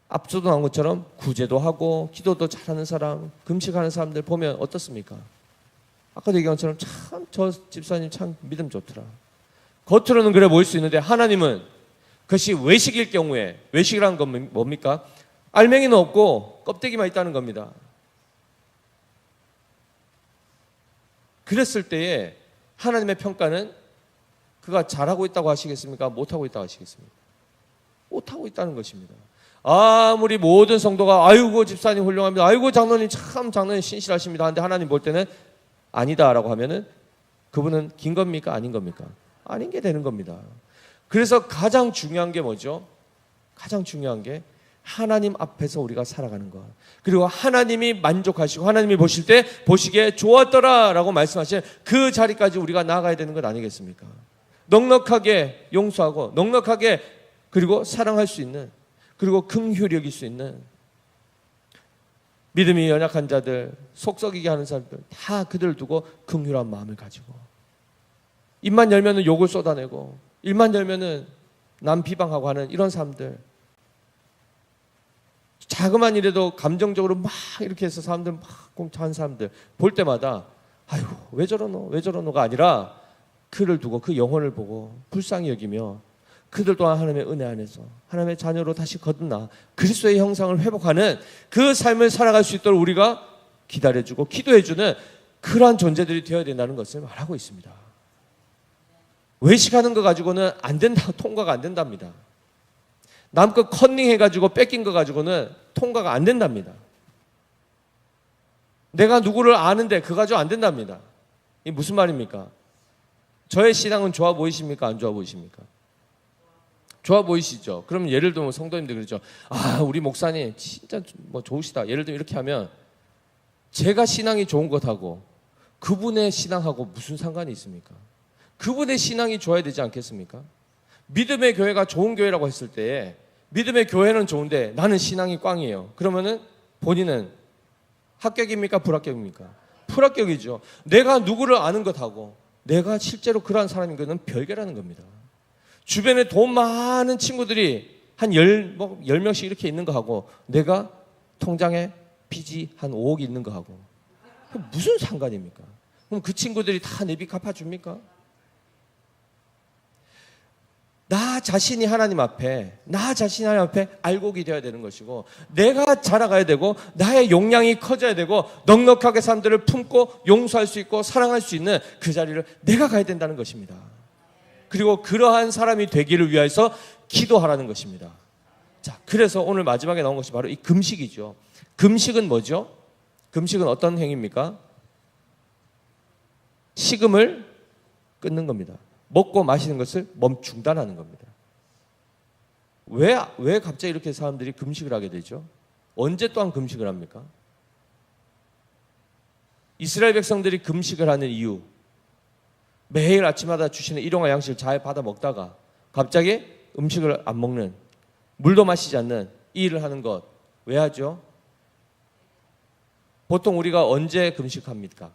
S1: 앞서도 나온 것처럼 구제도 하고 기도도 잘하는 사람, 금식하는 사람들 보면 어떻습니까? 아까도 얘기한 것처럼 참 저 집사님 참 믿음 좋더라. 겉으로는 그래 보일 수 있는데 하나님은 그것이 외식일 경우에, 외식이라는 건 뭡니까? 알맹이는 없고 껍데기만 있다는 겁니다. 그랬을 때에 하나님의 평가는 그가 잘하고 있다고 하시겠습니까? 못하고 있다고 하시겠습니까? 못하고 있다는 것입니다. 아무리 모든 성도가 아이고 집사님 훌륭합니다. 아이고 장로님 참 장로님 신실하십니다. 하는데 하나님 볼 때는 아니다라고 하면은 그분은 긴 겁니까? 아닌 겁니까? 아닌 게 되는 겁니다. 그래서 가장 중요한 게 뭐죠? 가장 중요한 게 하나님 앞에서 우리가 살아가는 것. 그리고 하나님이 만족하시고 하나님이 보실 때 보시기에 좋았더라라고 말씀하신 그 자리까지 우리가 나아가야 되는 것 아니겠습니까? 넉넉하게 용서하고 넉넉하게 그리고 사랑할 수 있는, 그리고 긍휼히 여길 수 있는, 믿음이 연약한 자들, 속 썩이게 하는 사람들 다 그들을 두고 긍휼한 마음을 가지고, 입만 열면은 욕을 쏟아내고 입만 열면은 남 비방하고 하는 이런 사람들, 자그만 일에도 감정적으로 막 이렇게 해서 사람들 막 공차한 사람들 볼 때마다 아이고 왜 저러노 왜 저러노가 아니라 그를 두고 그 영혼을 보고 불쌍히 여기며 그들 또한 하나님의 은혜 안에서 하나님의 자녀로 다시 거듭나 그리스도의 형상을 회복하는 그 삶을 살아갈 수 있도록 우리가 기다려주고 기도해주는 그러한 존재들이 되어야 된다는 것을 말하고 있습니다. 외식하는 거 가지고는 안 된다, 통과가 안 된답니다. 남껏 컨닝해가지고 뺏긴 거 가지고는 통과가 안 된답니다. 내가 누구를 아는데 그거 가지고 안 된답니다. 이게 무슨 말입니까? 저의 신앙은 좋아 보이십니까? 안 좋아 보이십니까? 좋아 보이시죠? 그러면 예를 들면 성도님들 그러죠. 아, 우리 목사님 진짜 뭐 좋으시다. 예를 들면 이렇게 하면 제가 신앙이 좋은 것하고 그분의 신앙하고 무슨 상관이 있습니까? 그분의 신앙이 좋아야 되지 않겠습니까? 믿음의 교회가 좋은 교회라고 했을 때 믿음의 교회는 좋은데 나는 신앙이 꽝이에요. 그러면은 본인은 합격입니까? 불합격입니까? 불합격이죠. 내가 누구를 아는 것하고 내가 실제로 그러한 사람인 것은 별개라는 겁니다. 주변에 돈 많은 친구들이 한 10명씩 이렇게 있는 거하고 내가 통장에 빚이 한 5억 있는 거하고 무슨 상관입니까? 그럼 그 친구들이 다 내 빚 갚아줍니까? 나 자신이 하나님 앞에 알곡이 되어야 되는 것이고 내가 자라가야 되고 나의 용량이 커져야 되고 넉넉하게 사람들을 품고 용서할 수 있고 사랑할 수 있는 그 자리를 내가 가야 된다는 것입니다. 그리고 그러한 사람이 되기를 위해서 기도하라는 것입니다. 자, 그래서 오늘 마지막에 나온 것이 바로 이 금식이죠. 금식은 뭐죠? 금식은 어떤 행위입니까? 식음을 끊는 겁니다. 먹고 마시는 것을 중단하는 겁니다. 왜 갑자기 이렇게 사람들이 금식을 하게 되죠? 언제 또한 금식을 합니까? 이스라엘 백성들이 금식을 하는 이유, 매일 아침마다 주시는 일용할 양식을 잘 받아 먹다가 갑자기 음식을 안 먹는, 물도 마시지 않는 이 일을 하는 것, 왜 하죠? 보통 우리가 언제 금식합니까?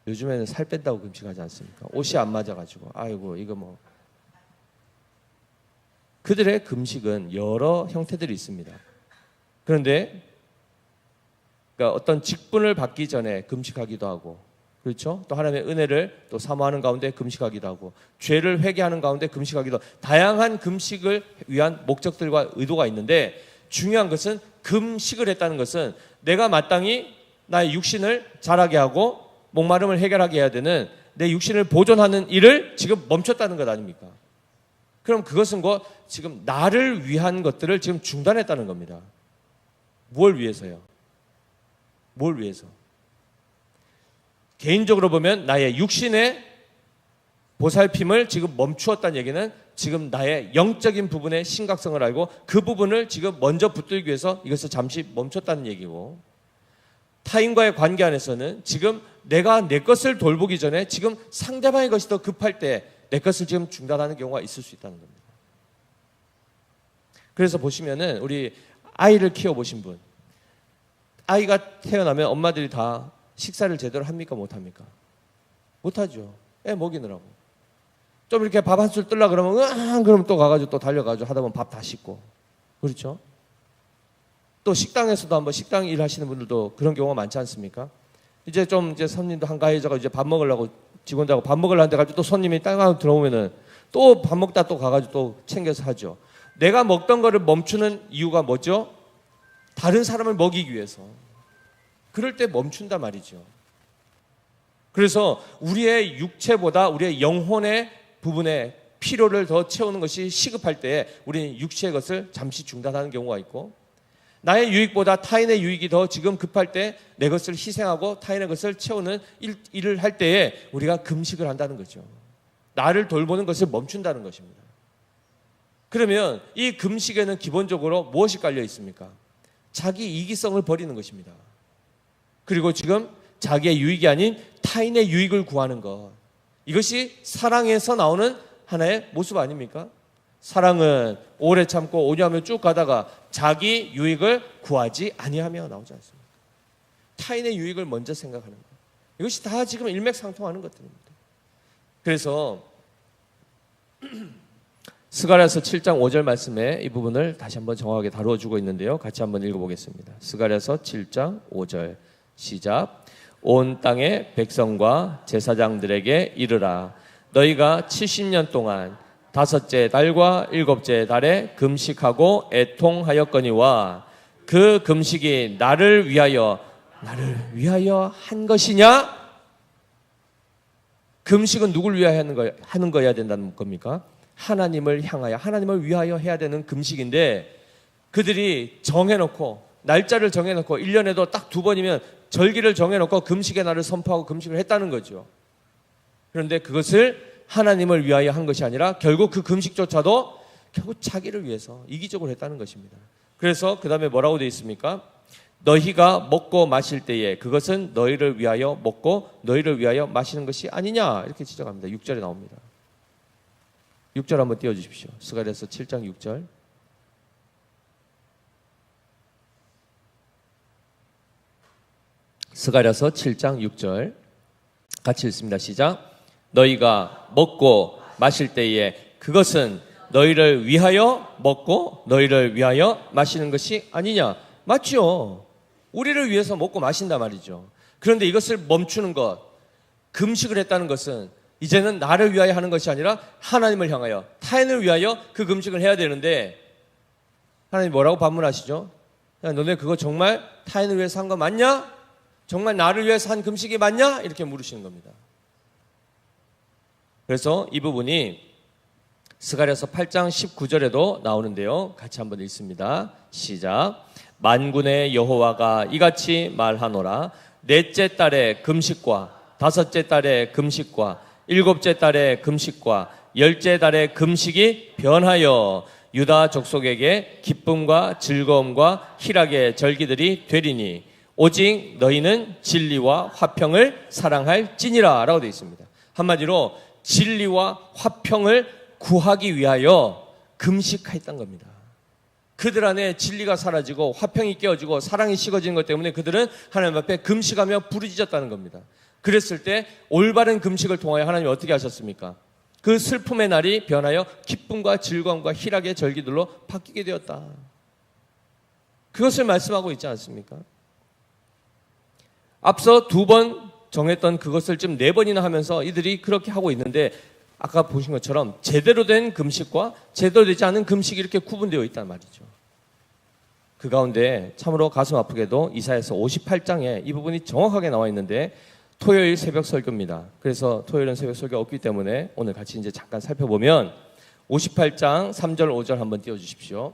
S1: 요즘에는 살 뺀다고 금식하지 않습니까? 옷이 안 맞아가지고 아이고 이거 뭐. 그들의 금식은 여러 형태들이 있습니다. 그런데 그러니까 어떤 직분을 받기 전에 금식하기도 하고, 그렇죠? 또 하나님의 은혜를 또 사모하는 가운데 금식하기도 하고, 죄를 회개하는 가운데 금식하기도 하고, 다양한 금식을 위한 목적들과 의도가 있는데 중요한 것은 금식을 했다는 것은 내가 마땅히 나의 육신을 자라게 하고 목마름을 해결하게 해야 되는 내 육신을 보존하는 일을 지금 멈췄다는 것 아닙니까? 그럼 그것은 지금 나를 위한 것들을 지금 중단했다는 겁니다. 뭘 위해서요? 뭘 위해서? 개인적으로 보면 나의 육신의 보살핌을 지금 멈추었다는 얘기는 지금 나의 영적인 부분의 심각성을 알고 그 부분을 지금 먼저 붙들기 위해서 이것을 잠시 멈췄다는 얘기고, 타인과의 관계 안에서는 지금 내가 내 것을 돌보기 전에 지금 상대방의 것이 더 급할 때 내 것을 지금 중단하는 경우가 있을 수 있다는 겁니다. 그래서 보시면은 우리 아이를 키워보신 분, 아이가 태어나면 엄마들이 다 식사를 제대로 합니까? 못합니까? 못하죠. 애 먹이느라고. 좀 이렇게 밥 한 술 뜨려 그러면 그럼 또 가가지고 또 달려가지고 하다 보면 밥 다 씻고, 그렇죠? 또 식당에서도 한번 식당 일 하시는 분들도 그런 경우가 많지 않습니까? 이제 손님도 한가해져가 이제 밥 먹으려고 직원들하고 밥 먹으려는데 가지고 또 손님이 딱 들어오면은 또 밥 먹다 또 가가지고 또 챙겨서 하죠. 내가 먹던 거를 멈추는 이유가 뭐죠? 다른 사람을 먹이기 위해서. 그럴 때 멈춘단 말이죠. 그래서 우리의 육체보다 우리의 영혼의 부분에 피로를 더 채우는 것이 시급할 때에 우리는 육체의 것을 잠시 중단하는 경우가 있고, 나의 유익보다 타인의 유익이 더 지금 급할 때 내 것을 희생하고 타인의 것을 채우는 일을 할 때에 우리가 금식을 한다는 거죠. 나를 돌보는 것을 멈춘다는 것입니다. 그러면 이 금식에는 기본적으로 무엇이 깔려 있습니까? 자기 이기성을 버리는 것입니다. 그리고 지금 자기의 유익이 아닌 타인의 유익을 구하는 것, 이것이 사랑에서 나오는 하나의 모습 아닙니까? 사랑은 오래 참고 온유하며 쭉 가다가 자기 유익을 구하지 아니하며 나오지 않습니다. 타인의 유익을 먼저 생각하는 것, 이것이 다 지금 일맥상통하는 것들입니다. 그래서 스가랴서 7장 5절 말씀에 이 부분을 다시 한번 정확하게 다루어주고 있는데요, 같이 한번 읽어보겠습니다. 스가랴서 7장 5절 시작. 온 땅의 백성과 제사장들에게 이르라. 너희가 70년 동안 다섯째 달과 일곱째 달에 금식하고 애통하였거니와 그 금식이 나를 위하여 한 것이냐? 금식은 누굴 위하여 하는 거야 된다는 겁니까? 하나님을 향하여, 하나님을 위하여 해야 되는 금식인데, 그들이 정해놓고 날짜를 정해놓고 1년에도 딱 2번이면 절기를 정해놓고 금식의 날을 선포하고 금식을 했다는 거죠. 그런데 그것을 하나님을 위하여 한 것이 아니라 결국 그 금식조차도 결국 자기를 위해서 이기적으로 했다는 것입니다. 그래서 그 다음에 뭐라고 되어 있습니까? 너희가 먹고 마실 때에 그것은 너희를 위하여 먹고 너희를 위하여 마시는 것이 아니냐, 이렇게 지적합니다. 6절에 나옵니다. 6절 한번 띄워주십시오. 스가랴서 7장 6절. 스가랴서 7장 6절 같이 읽습니다. 시작. 너희가 먹고 마실 때에 그것은 너희를 위하여 먹고 너희를 위하여 마시는 것이 아니냐. 맞죠. 우리를 위해서 먹고 마신단 말이죠. 그런데 이것을 멈추는 것, 금식을 했다는 것은 이제는 나를 위하여 하는 것이 아니라 하나님을 향하여, 타인을 위하여 그 금식을 해야 되는데, 하나님 뭐라고 반문하시죠? 야, 너네 그거 정말 타인을 위해서 한 거 맞냐? 정말 나를 위해서 한 금식이 맞냐? 이렇게 물으시는 겁니다. 그래서 이 부분이 스가랴서 8장 19절에도 나오는데요, 같이 한번 읽습니다. 시작. 만군의 여호와가 이같이 말하노라. 넷째 달의 금식과 다섯째 달의 금식과 일곱째 달의 금식과 열째 달의 금식이 변하여 유다 족속에게 기쁨과 즐거움과 희락의 절기들이 되리니 오직 너희는 진리와 화평을 사랑할지니라 라고 되어 있습니다. 한마디로 진리와 화평을 구하기 위하여 금식했던 겁니다. 그들 안에 진리가 사라지고 화평이 깨어지고 사랑이 식어지는 것 때문에 그들은 하나님 앞에 금식하며 부르짖었다는 겁니다. 그랬을 때 올바른 금식을 통하여 하나님이 어떻게 하셨습니까? 그 슬픔의 날이 변하여 기쁨과 즐거움과 희락의 절기들로 바뀌게 되었다. 그것을 말씀하고 있지 않습니까? 앞서 2번 정했던 그것을 지금 4번이나 하면서 이들이 그렇게 하고 있는데, 아까 보신 것처럼 제대로 된 금식과 제대로 되지 않은 금식이 이렇게 구분되어 있단 말이죠. 그 가운데 참으로 가슴 아프게도 이사야서 58장에 이 부분이 정확하게 나와 있는데, 토요일 새벽 설교입니다. 그래서 토요일은 새벽 설교가 없기 때문에 오늘 같이 이제 잠깐 살펴보면 58장 3절 5절 한번 띄워주십시오.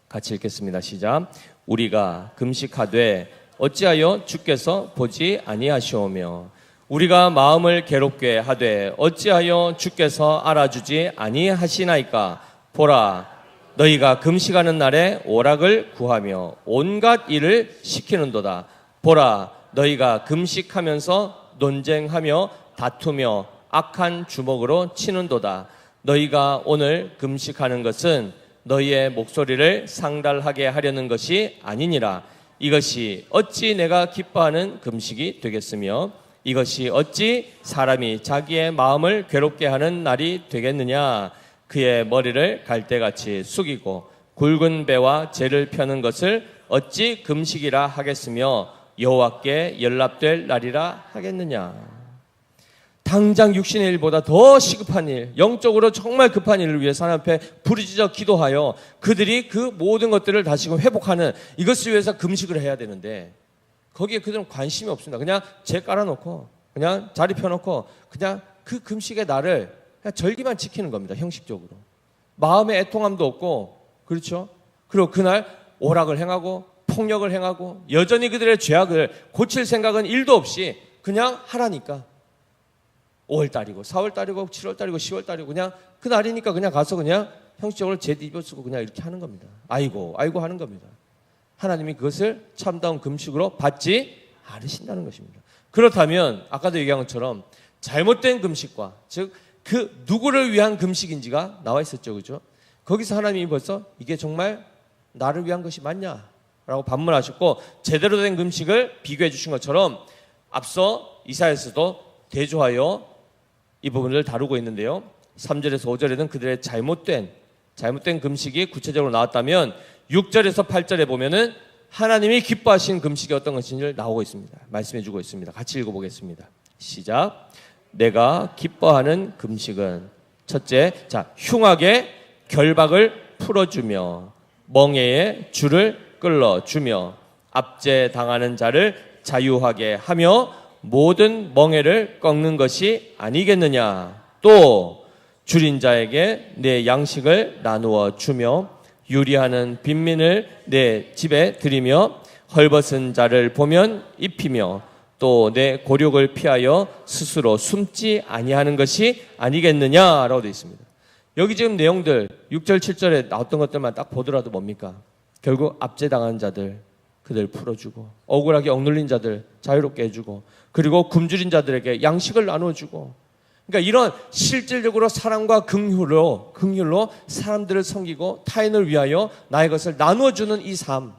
S1: 같이 읽겠습니다. 시작. 우리가 금식하되 어찌하여 주께서 보지 아니하시오며 우리가 마음을 괴롭게 하되 어찌하여 주께서 알아주지 아니하시나이까. 보라, 너희가 금식하는 날에 오락을 구하며 온갖 일을 시키는도다. 보라, 너희가 금식하면서 논쟁하며 다투며 악한 주먹으로 치는도다. 너희가 오늘 금식하는 것은 너희의 목소리를 상달하게 하려는 것이 아니니라. 이것이 어찌 내가 기뻐하는 금식이 되겠으며 이것이 어찌 사람이 자기의 마음을 괴롭게 하는 날이 되겠느냐. 그의 머리를 갈대같이 숙이고 굵은 배와 재를 펴는 것을 어찌 금식이라 하겠으며 여호와께 연락될 날이라 하겠느냐. 당장 육신의 일보다 더 시급한 일, 영적으로 정말 급한 일을 위해서 하나님 앞에 부르짖어 기도하여 그들이 그 모든 것들을 다시금 회복하는 이것을 위해서 금식을 해야 되는데, 거기에 그들은 관심이 없습니다. 그냥 재 깔아놓고 그냥 자리 펴놓고 그냥 그 금식의 날을 그냥 절기만 지키는 겁니다. 형식적으로. 마음의 애통함도 없고, 그렇죠? 그리고 그날 오락을 행하고 폭력을 행하고 여전히 그들의 죄악을 고칠 생각은 1도 없이 그냥 하라니까. 5월달이고 4월달이고 7월달이고 10월달이고 그냥 그날이니까 그냥 가서 그냥 형식적으로 제드 입어쓰고 그냥 이렇게 하는 겁니다. 아이고 하는 겁니다. 하나님이 그것을 참다운 금식으로 받지 않으신다는 것입니다. 그렇다면 아까도 얘기한 것처럼 잘못된 금식과 즉 그 누구를 위한 금식인지가 나와 있었죠. 그죠? 거기서 하나님이 벌써 이게 정말 나를 위한 것이 맞냐라고 반문하셨고 제대로 된 금식을 비교해 주신 것처럼 앞서 이사야서도 대조하여 이 부분을 다루고 있는데요. 3절에서 5절에는 그들의 잘못된 금식이 구체적으로 나왔다면 6절에서 8절에 보면은 하나님이 기뻐하신 금식이 어떤 것인지를 나오고 있습니다. 말씀해 주고 있습니다. 같이 읽어보겠습니다. 시작. 내가 기뻐하는 금식은 첫째, 흉악의 결박을 풀어주며 멍에의 줄을 끌어주며 압제당하는 자를 자유하게 하며 모든 멍에를 꺾는 것이 아니겠느냐. 또 줄인 자에게 내 양식을 나누어 주며 유리하는 빈민을 내 집에 들이며 헐벗은 자를 보면 입히며 또 내 곤욕을 피하여 스스로 숨지 아니하는 것이 아니겠느냐라고 되어 있습니다. 여기 지금 내용들 6절 7절에 나왔던 것들만 딱 보더라도 뭡니까? 결국 압제당한 자들 그들 풀어주고 억울하게 억눌린 자들 자유롭게 해주고 그리고 굶주린 자들에게 양식을 나눠주고 그러니까 이런 실질적으로 사랑과 긍휼로 사람들을 섬기고 타인을 위하여 나의 것을 나누어주는 이 삶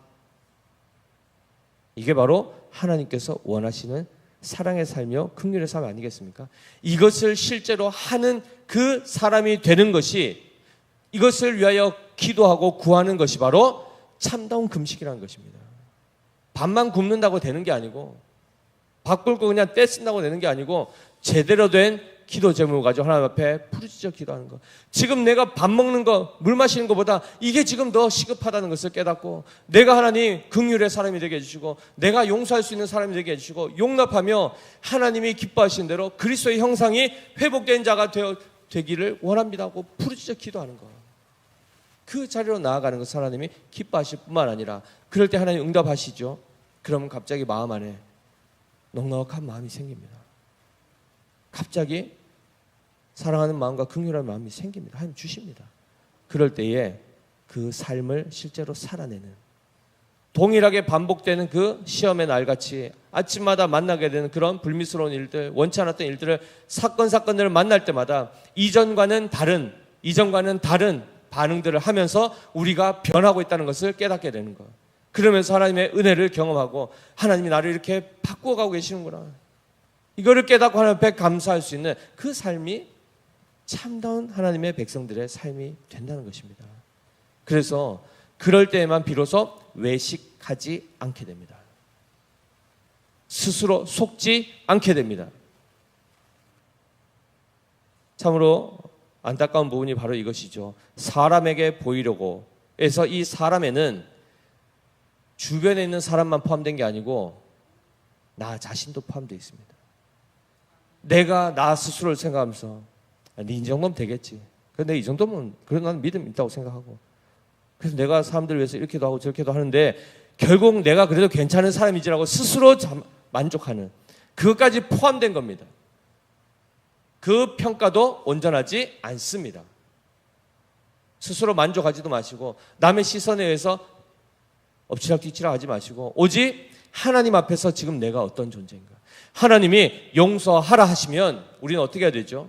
S1: 이게 바로 하나님께서 원하시는 사랑의 삶이요 긍휼의 삶 아니겠습니까? 이것을 실제로 하는 그 사람이 되는 것이 이것을 위하여 기도하고 구하는 것이 바로 참다운 금식이라는 것입니다. 밥만 굶는다고 되는 게 아니고 밥 굶고 그냥 떼쓴다고 되는 게 아니고 제대로 된 기도 제목을 가지고 하나님 앞에 부르짖어 기도하는 것. 지금 내가 밥 먹는 거, 물 마시는 것보다 이게 지금 더 시급하다는 것을 깨닫고 되가 하나님 긍휼의 사람이 되게 해주시고 내가 용서할 수 있는 사람이 되게 해주시고 용납하며 하나님이 기뻐하시는 대로 그리스도의 형상이 회복된 자가 되기를 원합니다 하고 부르짖어 기도하는 것. 그 자리로 나아가는 것을 하나님이 기뻐하실 뿐만 아니라 그럴 때 하나님 응답하시죠. 그러면 갑자기 마음 안에 넉넉한 마음이 생깁니다. 갑자기 사랑하는 마음과 긍휼한 마음이 생깁니다. 하나님 주십니다. 그럴 때에 그 삶을 실제로 살아내는 동일하게 반복되는 그 시험의 날같이 아침마다 만나게 되는 그런 불미스러운 일들 원치 않았던 일들을 사건들을 만날 때마다 이전과는 다른 반응들을 하면서 우리가 변하고 있다는 것을 깨닫게 되는 것. 그러면서 하나님의 은혜를 경험하고 하나님이 나를 이렇게 바꾸어가고 계시는구나. 이거를 깨닫고 하나님 앞에 감사할 수 있는 그 삶이 참다운 하나님의 백성들의 삶이 된다는 것입니다. 그래서 그럴 때에만 비로소 외식하지 않게 됩니다. 스스로 속지 않게 됩니다. 참으로 안타까운 부분이 바로 이것이죠. 사람에게 보이려고 해서 이 사람에는 주변에 있는 사람만 포함된 게 아니고 나 자신도 포함되어 있습니다. 내가 나 스스로를 생각하면서 이 정도면 되겠지. 근데 이 정도면 그래도 나는 믿음 있다고 생각하고 그래서 내가 사람들을 위해서 이렇게도 하고 저렇게도 하는데 결국 내가 그래도 괜찮은 사람이지라고 스스로 만족하는 그것까지 포함된 겁니다. 그 평가도 온전하지 않습니다. 스스로 만족하지도 마시고 남의 시선에 의해서 엎치락뒤치락 하지 마시고 오직 하나님 앞에서 지금 내가 어떤 존재인가. 하나님이 용서하라 하시면 우리는 어떻게 해야 되죠?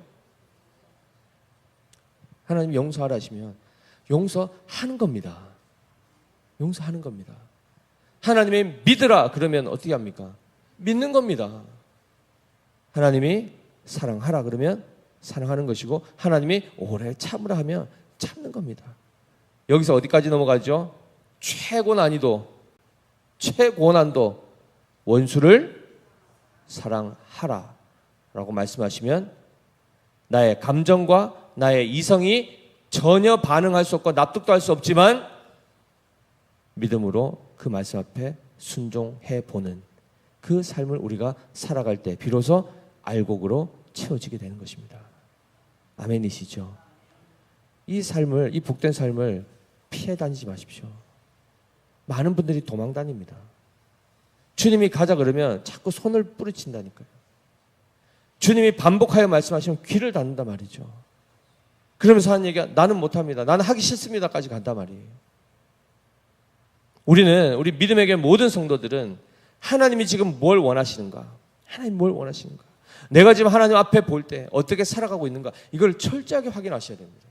S1: 하나님이 용서하라 하시면 용서하는 겁니다. 용서하는 겁니다. 하나님이 믿으라 그러면 어떻게 합니까? 믿는 겁니다. 하나님이 사랑하라 그러면 사랑하는 것이고 하나님이 오래 참으라 하면 참는 겁니다. 여기서 어디까지 넘어가죠? 최고난도 원수를 사랑하라 라고 말씀하시면 나의 감정과 나의 이성이 전혀 반응할 수 없고 납득도 할 수 없지만 믿음으로 그 말씀 앞에 순종해 보는 그 삶을 우리가 살아갈 때 비로소 알곡으로 채워지게 되는 것입니다. 아멘이시죠? 이 삶을, 이 복된 삶을 피해 다니지 마십시오. 많은 분들이 도망 다닙니다. 주님이 가자 그러면 자꾸 손을 뿌리친다니까요. 주님이 반복하여 말씀하시면 귀를 닫는단 말이죠. 그러면서 하는 얘기가 나는 못합니다. 나는 하기 싫습니다까지 간단 말이에요. 우리 믿음에게 모든 성도들은 하나님이 지금 뭘 원하시는가? 하나님 뭘 원하시는가? 내가 지금 하나님 앞에 볼 때 어떻게 살아가고 있는가? 이걸 철저하게 확인하셔야 됩니다.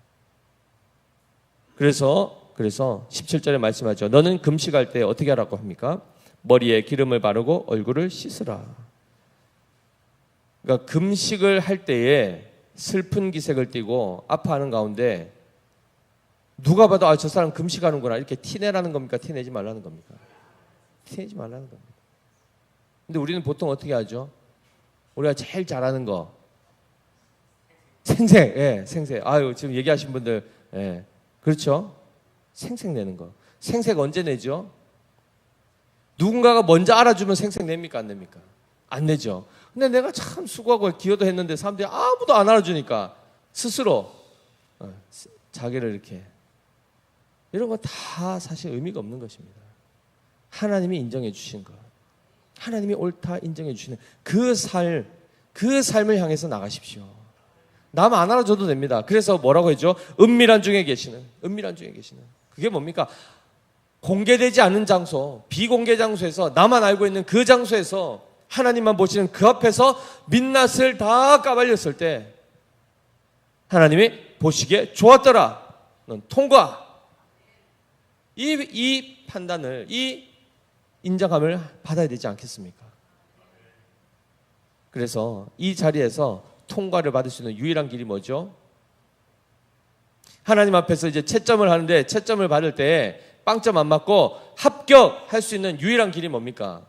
S1: 그래서 17절에 말씀하죠. 너는 금식할 때 어떻게 하라고 합니까? 머리에 기름을 바르고 얼굴을 씻으라. 그러니까 금식을 할 때에 슬픈 기색을 띠고 아파하는 가운데 누가 봐도 저 사람 금식하는구나 이렇게 티내라는 겁니까? 티내지 말라는 겁니까? 티내지 말라는 겁니다. 근데 우리는 보통 어떻게 하죠? 우리가 제일 잘하는 거 생색, 예, 생색. 아유 지금 얘기하신 분들, 예, 그렇죠? 생색 내는 거. 생색 언제 내죠? 누군가가 먼저 알아주면 생색 냅니까? 안 냅니까? 안 내죠. 근데 내가 참 수고하고 기여도 했는데 사람들이 아무도 안 알아주니까 스스로 자기를 이렇게, 이런 거 다 사실 의미가 없는 것입니다. 하나님이 인정해 주신 것, 하나님이 옳다 인정해 주시는 그 삶을 향해서 나가십시오. 남 안 알아줘도 됩니다. 그래서 뭐라고 했죠? 은밀한 중에 계시는. 그게 뭡니까? 공개되지 않은 장소, 비공개 장소에서 나만 알고 있는 그 장소에서 하나님만 보시는 그 앞에서 민낯을 다 까발렸을 때 하나님이 보시기에 좋았더라. 넌 통과. 이 판단을, 이 인정함을 받아야 되지 않겠습니까? 그래서 이 자리에서 통과를 받을 수 있는 유일한 길이 뭐죠? 하나님 앞에서 이제 채점을 하는데 채점을 받을 때 빵점 안 맞고 합격할 수 있는 유일한 길이 뭡니까?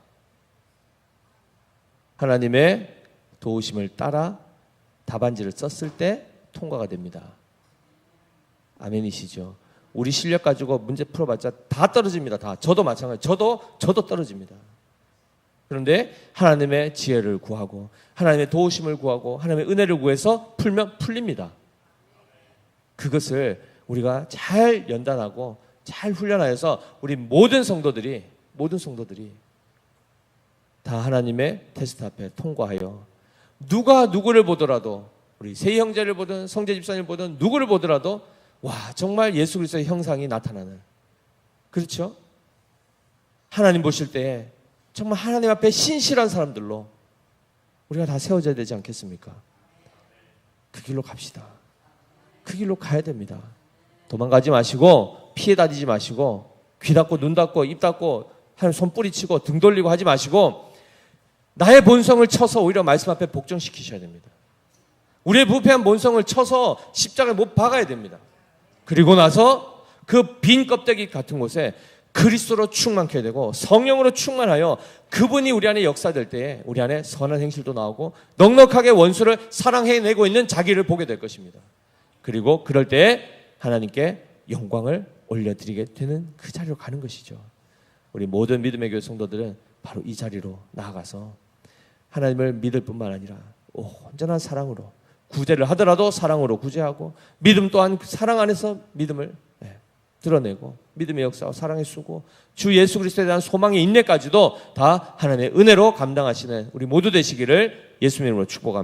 S1: 하나님의 도우심을 따라 답안지를 썼을 때 통과가 됩니다. 아멘이시죠? 우리 실력 가지고 문제 풀어봤자 다 떨어집니다. 다. 저도 마찬가지. 저도 떨어집니다. 그런데 하나님의 지혜를 구하고 하나님의 도우심을 구하고 하나님의 은혜를 구해서 풀면 풀립니다. 그것을 우리가 잘 연단하고 잘 훈련하여서 우리 모든 성도들이 다 하나님의 테스트 앞에 통과하여 누가 누구를 보더라도 우리 세 형제를 보든 성재 집사님을 보든 누구를 보더라도 와 정말 예수 그리스도의 형상이 나타나는, 그렇죠? 하나님 보실 때 정말 하나님 앞에 신실한 사람들로 우리가 다 세워져야 되지 않겠습니까? 그 길로 갑시다. 그 길로 가야 됩니다. 도망가지 마시고 피해 다니지 마시고 귀 닫고 눈 닫고 입 닫고 하나님 손 뿌리치고 등 돌리고 하지 마시고 나의 본성을 쳐서 오히려 말씀 앞에 복종시키셔야 됩니다. 우리의 부패한 본성을 쳐서 십자가에 못 박아야 됩니다. 그리고 나서 그 빈 껍데기 같은 곳에 그리스도로 충만케 되고 성령으로 충만하여 그분이 우리 안에 역사될 때에 우리 안에 선한 행실도 나오고 넉넉하게 원수를 사랑해내고 있는 자기를 보게 될 것입니다. 그리고 그럴 때에 하나님께 영광을 올려드리게 되는 그 자리로 가는 것이죠. 우리 모든 믿음의 교회 성도들은 바로 이 자리로 나아가서 하나님을 믿을 뿐만 아니라 온전한 사랑으로 구제를 하더라도 사랑으로 구제하고 믿음 또한 사랑 안에서 믿음을 드러내고 믿음의 역사와 사랑의 수고 주 예수 그리스도에 대한 소망의 인내까지도 다 하나님의 은혜로 감당하시는 우리 모두 되시기를 예수님으로 축복합니다.